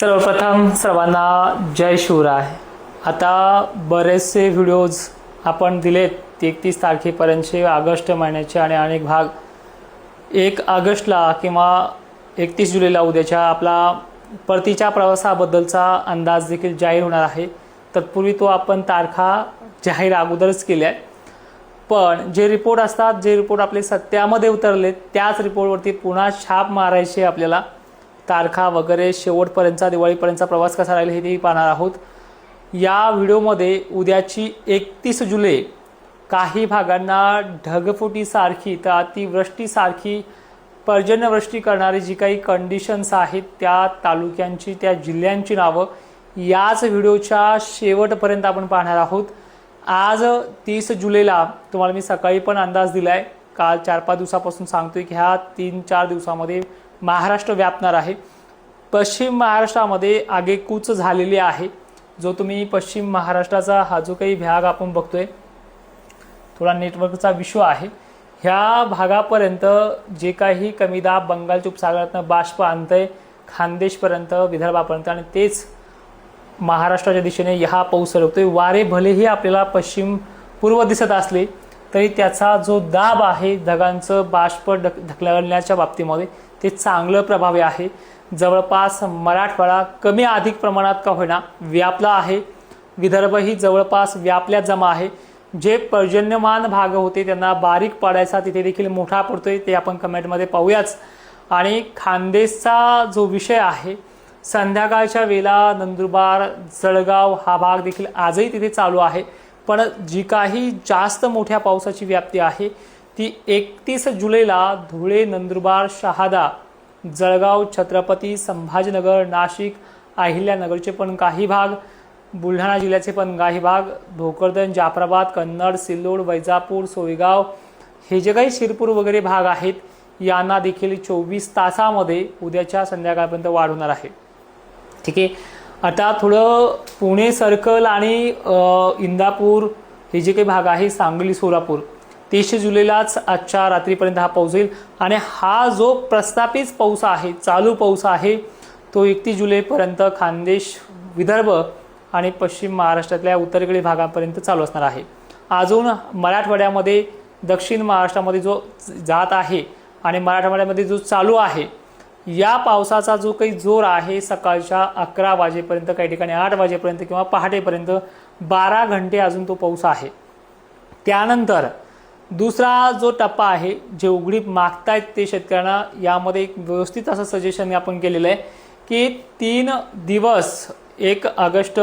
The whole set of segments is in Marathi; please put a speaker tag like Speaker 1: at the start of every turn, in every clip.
Speaker 1: सर्वप्रथम सर्वांना जय शिवराय। आता बरेचसे व्हिडिओज आपण दिलेत 31 तारखेपर्यंतचे ऑगस्ट महिन्याचे आणि अनेक भाग 1 ऑगस्टला किंवा 31 जुलैला उद्याच्या आपला परतीच्या प्रवासाबद्दलचा अंदाज देखील जाहीर होणार आहे। तत्पूर्वी तो आपण तारखा जाहीर अगोदरच केल्या आहेत, पण जे रिपोर्ट असतात, जे रिपोर्ट आपले सत्यामध्ये उतरले त्याच रिपोर्टवरती पुन्हा छाप मारायचे आपल्याला। तारखा वगैरे शेवटपर्यंतचा दिवाळीपर्यंतचा प्रवास कसा राहील हे पाहणार आहोत या व्हिडिओमध्ये। उद्याची 31 जुलै काही भागांना ढगफुटीसारखी तर अतिवृष्टीसारखी पर्जन्यवृष्टी करणारी जी काही कंडिशन्स आहेत त्या तालुक्यांची, त्या जिल्ह्यांची नावं याच व्हिडिओच्या शेवटपर्यंत आपण पाहणार आहोत। आज 30 जुलैला तुम्हाला मी सकाळी पण अंदाज दिलाय, काल 4-5 दिवसापासून सांगतोय की ह्या 3-4 दिवसामध्ये महाराष्ट्र व्यापणार आहे। पश्चिम महाराष्ट्रामध्ये आगेकूच झालेली आहे। जो तुम्ही पश्चिम महाराष्ट्राचा हा जो काही भाग आपण बघतोय, थोडा नेटवर्कचा इश्यू आहे, ह्या भागापर्यंत जे काही कमी दाब बंगालच्या उपसागरातून बाष्प आणतंय खानदेशपर्यंत, विदर्भापर्यंत आणि तेच महाराष्ट्राच्या दिशेने हा पाऊस सरकतोय। वारे भलेही आपल्याला पश्चिम पूर्व दिसत असले तरी त्याचा जो दाब आहे ढगांचं बाष्प ढकलण्याच्या बाबतीमध्ये ते चांगलं प्रभावी आहे। जवळपास मराठवाडा कमी अधिक प्रमाणात का होईना व्यापला आहे, विदर्भही जवळपास व्यापल्यात जमा आहे। जे पर्जन्यमान भाग होते त्यांना बारीक पाडायचा तिथे देखील मोठा पडतोय, ते आपण कमेंटमध्ये पाहूयाच। आणि खानदेशचा जो विषय आहे, संध्याकाळच्या वेळेला नंदुरबार, जळगाव हा भाग देखील आजही तिथे चालू आहे, पण जी काही जास्त मोठ्या पावसाची व्याप्ती आहे ती 31 जुलैला धुळे, नंदुरबार, शहादा, जळगाव, छत्रपती संभाजीनगर, नाशिक, अहिल्यानगरचे पण काही भाग, बुलढाणा जिल्ह्याचे पण काही भाग, भोकरदन, जाफराबाद, कन्नड, सिल्लोड, वैजापूर, सोयगाव हे जे काही शिरपूर वगैरे भाग आहेत यांना देखील 24 तासामध्ये उद्याच्या संध्याकाळपर्यंत वाढ होणार आहे। ठीक आहे, आता थोडं पुणे सर्कल आणि इंदापूर हे जे काही भाग आहे, सांगली, सोलापूर 30 जुलैलाच आजच्या रात्रीपर्यंत हा पाऊस येईल। आणि हा जो प्रस्थापित पाऊस आहे, चालू पाऊस आहे, तो 31 जुलैपर्यंत खानदेश, विदर्भ आणि पश्चिम महाराष्ट्रातल्या उत्तरेकडील भागापर्यंत चालू असणार आहे। अजून मराठवाड्यामध्ये, दक्षिण महाराष्ट्रामध्ये जो जात आहे आणि मराठवाड्यामध्ये जो चालू आहे, या पावसाचा जो काही जोर आहे सकाळच्या 11 वाजेपर्यंत, काही ठिकाणी 8 वाजेपर्यंत किंवा पहाटेपर्यंत 12 घंटे अजून तो पाऊस आहे। त्यानंतर दुसरा जो टप्पा आहे, जे उघडीप मागतायत ते शेतकऱ्यांना, यामध्ये एक व्यवस्थित असं सजेशन आपण केलेलं आहे की 3 दिवस 1 ऑगस्ट,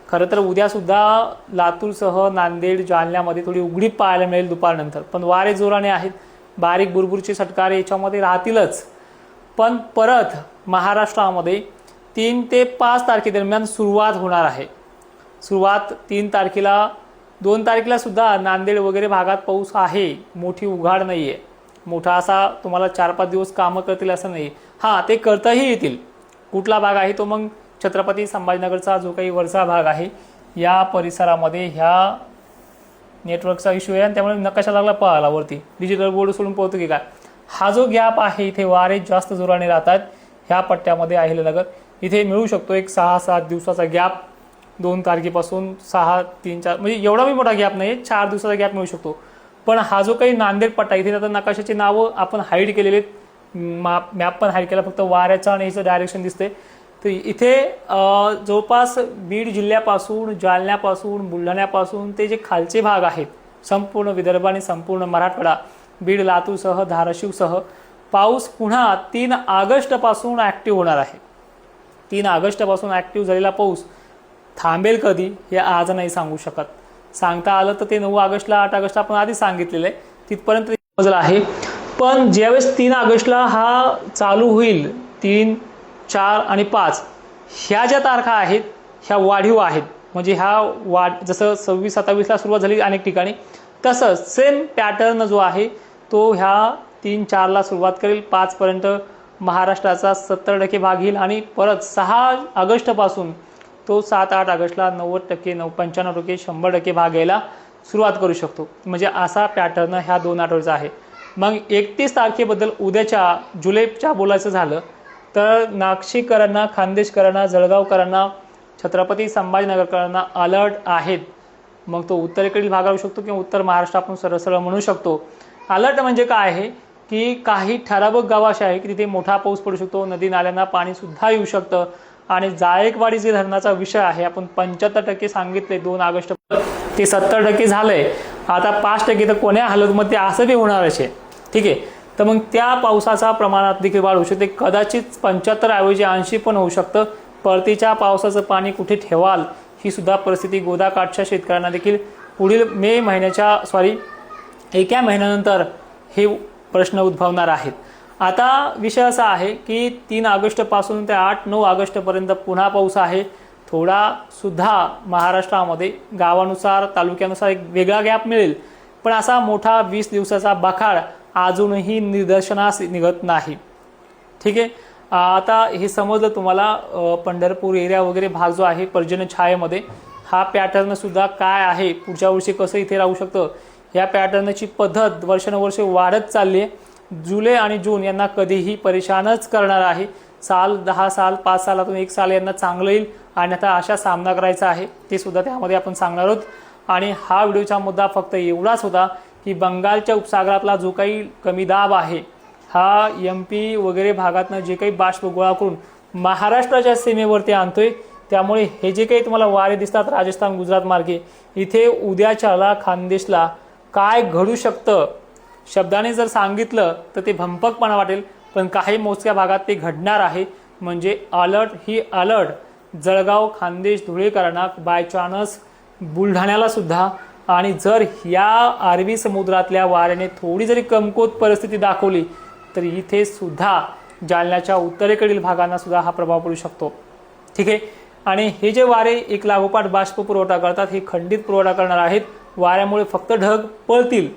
Speaker 1: खरं तर उद्यासुद्धा लातूरसह नांदेड, जालन्यामध्ये थोडी उघडीप पाहायला मिळेल दुपारनंतर, पण वारे जोराने आहेत, बारीक बुरबुरचे सटकारे याच्यामध्ये राहतीलच। पण परत महाराष्ट्रामध्ये 3 ते 5 तारखेदरम्यान सुरुवात होणार आहे। सुरुवात 3 तारखेला, 2 तारखेला सुद्धा नांदेड वगैरे भागात पाऊस आहे, मोठी उघाड नाही आहे, मोठा असा तुम्हाला 4-5 दिवस कामं करतील असं नाही। हां, ते करताही येतील। कुठला भाग आहे तो? मग छत्रपती संभाजीनगरचा जो काही वरचा भाग आहे या परिसरामध्ये ह्या नेटवर्कचा इश्यू आहे आणि त्यामुळे नकाशा लागला पाहायला वरती, डिजिटल बोर्ड सोडून पोहतो की काय। हा जो गॅप आहे इथे वारे जास्त जोराने राहतात, ह्या पट्ट्यामध्ये अहिल्यानगर इथे मिळू शकतो एक 6-7 दिवसाचा गॅप, 2 तारखेपासून 6-3-4 म्हणजे एवढा मी मोठा गॅप नाही, 4 दिवसाचा गॅप मिळू शकतो। पण हा जो काही नांदेड पट्टा इथे आता नकाशाची नावं आपण हाईड केलेले आहेत, मॅप पण हाईड केला, फक्त वाऱ्याचा आणि याचं डायरेक्शन दिसते। तर इथे जवळपास बीड जिल्ह्यापासून, जालन्यापासून, बुलढाण्यापासून ते जे खालचे भाग आहेत, संपूर्ण विदर्भ आणि संपूर्ण मराठवाडा, बीड, लातूरसह, धाराशिवसह पाऊस पुन्हा 3 ऑगस्टपासून ॲक्टिव्ह होणार आहे। 3 ऑगस्टपासून ॲक्टिव्ह झालेला पाऊस थांबेल कधी हे आज नाही सांगू शकत। सांगता आलं तर ते 9 ऑगस्टला, 8 ऑगस्टला आपण आधी सांगितलेलं आहे, तिथपर्यंत समजलं आहे। पण ज्यावेळेस 3 ऑगस्टला हा चालू होईल, 3, 4 आणि 5 ह्या ज्या तारखा आहेत ह्या वाढीव आहेत, म्हणजे ह्या जसं 26-27ला सुरुवात झाली अनेक ठिकाणी, तसंच सेम पॅटर्न जो आहे तो ह्या 3-4ला सुरुवात करेल, 5 पर्यंत महाराष्ट्राचा 70% भाग येईल आणि परत 6 ऑगस्टपासून तो 7-8 ऑगस्टला 90%, 95%, 100% भाग यायला सुरुवात करू शकतो। म्हणजे असा पॅटर्न ह्या 2 आठवड्याचा आहे। मग 31 तारखेबद्दल उद्याच्या जुलैच्या बोलायचं झालं तर नाशिककरांना, खानदेशकरांना, जळगावकरांना, छत्रपती संभाजीनगरकरांना अलर्ट आहेत. मग तो उत्तरेकडील भाग असू शकतो किंवा उत्तर महाराष्ट्र आपण सरळ सरळ म्हणू शकतो. अलर्ट म्हणजे काय आहे की काही ठराविक गावं अशी आहे की तिथे मोठा पाऊस पडू शकतो, नदी नाल्यांना पाणी सुद्धा येऊ शकतं. आणि जायकवाडी जे धरणाचा विषय आहे, आपण 75% सांगितले 2 ऑगस्ट ते 70% झालंय. आता 5% तर कोण्या हालतमध्ये असं बी होणार आहे. ठीक आहे, तर मग त्या पावसाचा प्रमाणात देखील वाढ होऊ शकते. कदाचित 75 ऐवजी 80 पण होऊ शकतं. परतीच्या पावसाचं पाणी कुठे ठेवाल ही सुद्धा परिस्थिती गोदाकाठच्या शेतकऱ्यांना देखील पुढील एका महिन्यानंतर हे प्रश्न उद्भवणार आहेत. आता विषय असा आहे की 3 ऑगस्टपासून ते 8-9 ऑगस्टपर्यंत पुन्हा पाऊस आहे. थोडा सुद्धा महाराष्ट्रामध्ये गावानुसार, तालुक्यानुसार एक वेगळा गॅप मिळेल, पण असा मोठा 20 दिवसाचा बखाड अजूनही निदर्शनास निघत नाही. ठीक आहे, आता हे समजलं तुम्हाला. पंढरपूर एरिया वगैरे भाग जो आहे पर्जन्य छायेमध्ये, हा पॅटर्न सुद्धा काय आहे, पुढच्या वर्षी कसं इथे राहू शकतं, ह्या पॅटर्नची पद्धत वर्षानुवर्षे वाढत चालली आहे. जुलै आणि जून यांना कधीही परेशानच करणार आहे. 10 साल 5 सालातून 1 साल यांना चांगलं येईल आणि आता अशा सामना करायचा आहे, ते सुद्धा त्यामध्ये आपण सांगणार आहोत. आणि हा व्हिडिओचा मुद्दा फक्त एवढाच होता की बंगालच्या उपसागरातला जो काही कमी दाब आहे, हा MP वगैरे भागातनं जे काही बाष्प गोळा करून महाराष्ट्राच्या सीमेवरती आणतोय. त्यामुळे हे जे काही तुम्हाला वारे दिसतात राजस्थान गुजरात मार्गे, इथे उद्याच्याला खानदेशला काय घडू शकतं शब्दाने जर सांगितलं तर ते भंपकपणा वाटेल, पण काही मोजक्या भागात ते घडणार आहे. म्हणजे अलर्ट जळगाव, खानदेश, धुळेकरांना, बाय चान्स बुलढाण्याला सुद्धा. आणि जर या अरबी समुद्रातल्या वाऱ्याने थोडी जरी कमकुवत परिस्थिती दाखवली तर इथे सुद्धा जालन्याच्या उत्तरेकडील भागांना सुद्धा हा प्रभाव पडू शकतो. ठीक आहे, आणि हे जे वारे एक लागोपाठ बाष्प पुरवठा करतात, हे खंडित पुरवठा करणार आहेत. वाऱ्यामुळे फक्त ढग पळतील.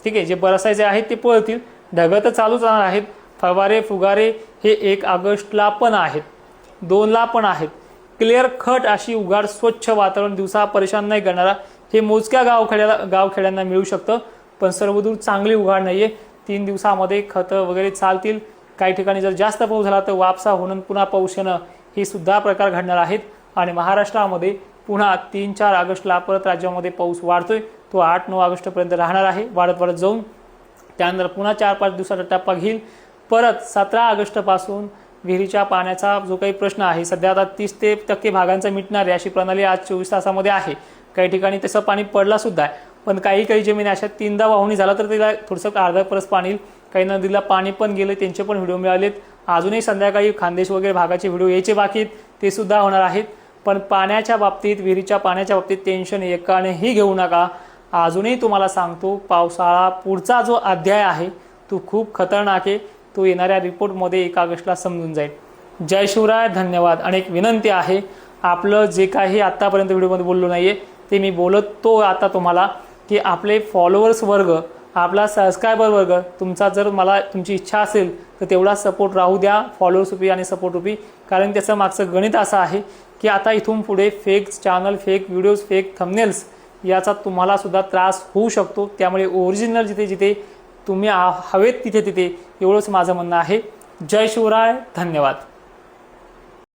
Speaker 1: ठीक आहे, जे बरसायचे आहेत ते पळतील, ढगं तर चालूच राहणार आहेत. फवारे फुगारे हे 1 ऑगस्टला पण आहेत, 2ला पण आहेत. क्लिअर खट अशी उघाड स्वच्छ वातावरण दिवसा परेशान नाही करणारा हे मोजक्या गावखेड्यांना मिळू शकतं, पण सर्वदूर चांगली उघाड नाहीये. 3 दिवसामध्ये खतं वगैरे चालतील. काही ठिकाणी जर जास्त पाऊस झाला तर वापसा होणं, पुन्हा पाऊस येणं, हे सुद्धा प्रकार घडणार आहेत. आणि महाराष्ट्रामध्ये पुन्हा 3-4 ऑगस्टला परत राज्यामध्ये पाऊस वाढतोय. तो 8-9 ऑगस्टपर्यंत राहणार आहे, वाढत जाऊन त्यानंतर पुन्हा 4-5 दिवसाचा टप्पा घेईल. परत 17 ऑगस्टपासून विहिरीच्या पाण्याचा जो काही प्रश्न आहे, सध्या आता 30% भागांचा मिटणार आहे अशी प्रणाली आज 24 तासामध्ये आहे. काही ठिकाणी तसं पाणी पडला सुद्धा आहे, पण काही जमीन अशा 3दा वाहुणी झाला तर त्याला थोडंसं अर्धा परस पाणी येईल. काही नदीला पाणी पण गेलं, त्यांचे पण व्हिडिओ मिळालेत. अजूनही संध्याकाळी खानदेश वगैरे भागाचे व्हिडिओ यायचे बाकी आहेत, ते सुद्धा होणार आहेत. पण पाण्याच्या बाबतीत, विहिरीच्या पाण्याच्या बाबतीत टेन्शन एकानेही घेऊ नका. अजूनही तुम्हाला सांगतो, पावसाळा पुढचा जो अध्याय आहे तो खूप खतरनाक आहे. तो येणाऱ्या रिपोर्टमध्ये 1 ऑगस्टला समजून जाईल. जय शिवराय, धन्यवाद. आणि एक विनंती आहे, आपलं जे काही आत्तापर्यंत व्हिडिओमध्ये बोललो नाहीये ते मी बोलतो आता तुम्हाला, की आपले फॉलोअर्स वर्ग, आपला सबस्क्रायबर वर्ग, तुमचा जर मला तुमची इच्छा असेल तर तेवढा सपोर्ट राहू द्या, फॉलोअर्स रुपी आणि सपोर्ट रुपी. कारण त्याचं मागचं गणित असं आहे की आता इथून पुढे fake channel, fake videos, fake thumbnails याचा तुम्हाला सुद्धा त्रास होऊ शकतो. त्यामुळे ओरिजिनल जिथे तुम्ही हवेत तिथे एवढंच माझं म्हणणं आहे. जय शिवराय, धन्यवाद.